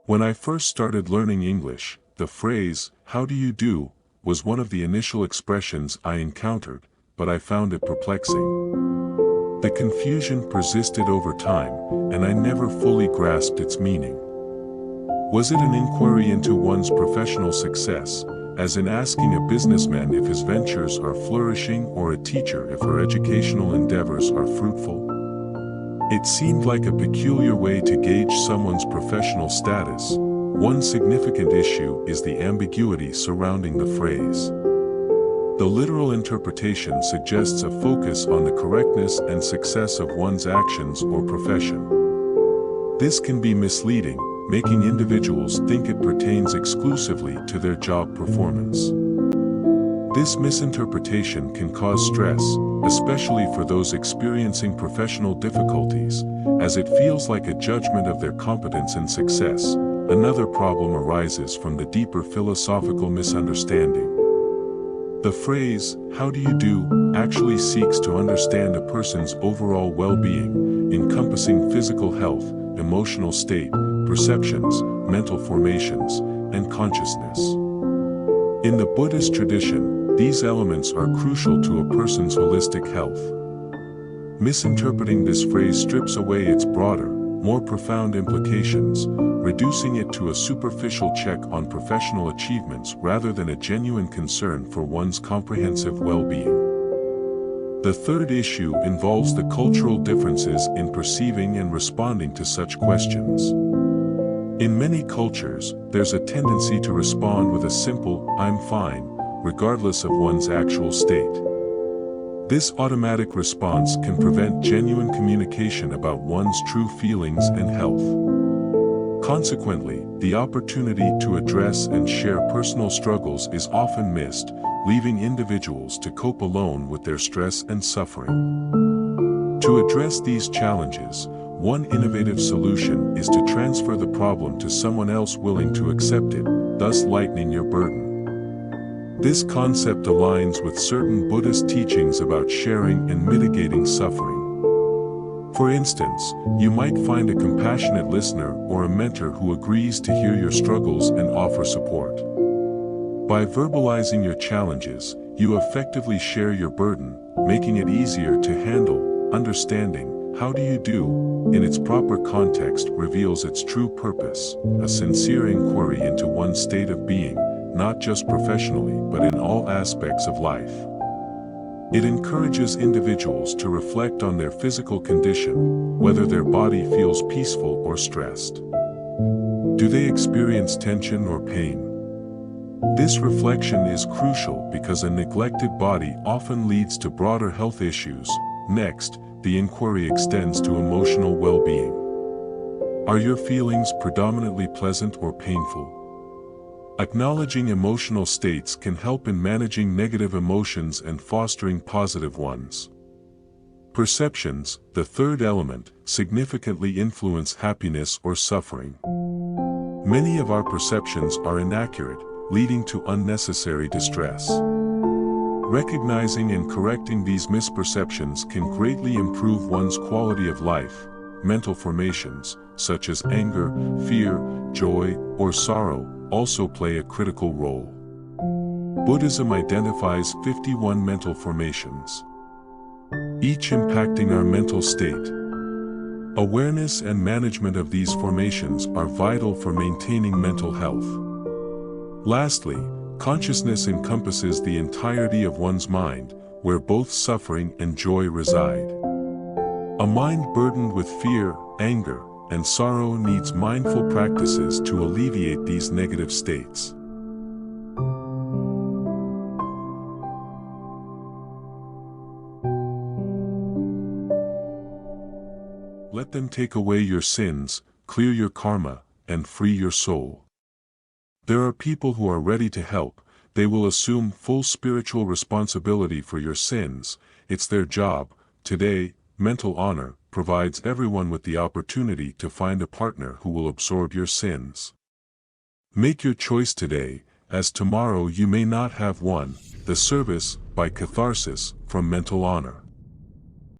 When I first started learning English, the phrase, "How do you do?" was one of the initial expressions I encountered, but I found it perplexing. The confusion persisted over time, and I never fully grasped its meaning. Was it an inquiry into one's professional success, as in asking a businessman if his ventures are flourishing, or a teacher if her educational endeavors are fruitful? It seemed like a peculiar way to gauge someone's professional status. One significant issue is the ambiguity surrounding the phrase. The literal interpretation suggests a focus on the correctness and success of one's actions or profession. This can be misleading, making individuals think it pertains exclusively to their job performance. This misinterpretation can cause stress, especially for those experiencing professional difficulties, as it feels like a judgment of their competence and success. Another problem arises from the deeper philosophical misunderstanding. The phrase, "How do you do?" actually seeks to understand a person's overall well-being, encompassing physical health, emotional state, perceptions, mental formations, and consciousness. In the Buddhist tradition, these elements are crucial to a person's holistic health. Misinterpreting this phrase strips away its broader, more profound implications, reducing it to a superficial check on professional achievements rather than a genuine concern for one's comprehensive well-being. The third issue involves the cultural differences in perceiving and responding to such questions. In many cultures, there's a tendency to respond with a simple, "I'm fine," regardless of one's actual state. This automatic response can prevent genuine communication about one's true feelings and health. Consequently, the opportunity to address and share personal struggles is often missed, leaving individuals to cope alone with their stress and suffering. To address these challenges, one innovative solution is to transfer the problem to someone else willing to accept it, thus lightening your burden. This concept aligns with certain Buddhist teachings about sharing and mitigating suffering. For instance, you might find a compassionate listener or a mentor who agrees to hear your struggles and offer support. By verbalizing your challenges, you effectively share your burden, making it easier to handle. Understanding, "How do you do?" in its proper context reveals its true purpose, a sincere inquiry into one's state of being, not just professionally but in all aspects of life. It encourages individuals to reflect on their physical condition, whether their body feels peaceful or stressed. Do they experience tension or pain? This reflection is crucial because a neglected body often leads to broader health issues. Next, the inquiry extends to emotional well-being. Are your feelings predominantly pleasant or painful? Acknowledging emotional states can help in managing negative emotions and fostering positive ones. Perceptions, the third element, significantly influence happiness or suffering. Many of our perceptions are inaccurate, leading to unnecessary distress. Recognizing and correcting these misperceptions can greatly improve one's quality of life. Mental formations, such as anger, fear, joy, or sorrow, also play a critical role. Buddhism identifies 51 mental formations, each impacting our mental state. Awareness and management of these formations are vital for maintaining mental health. Lastly, consciousness encompasses the entirety of one's mind, where both suffering and joy reside. A mind burdened with fear, anger, and sorrow needs mindful practices to alleviate these negative states. Let them take away your sins, clear your karma, and free your soul. There are people who are ready to help. They will assume full spiritual responsibility for your sins. It's their job. Today, Mental Honor provides everyone with the opportunity to find a partner who will absorb your sins. Make your choice today, as tomorrow you may not have one. The Service, by Catharsis, from Mental Honor.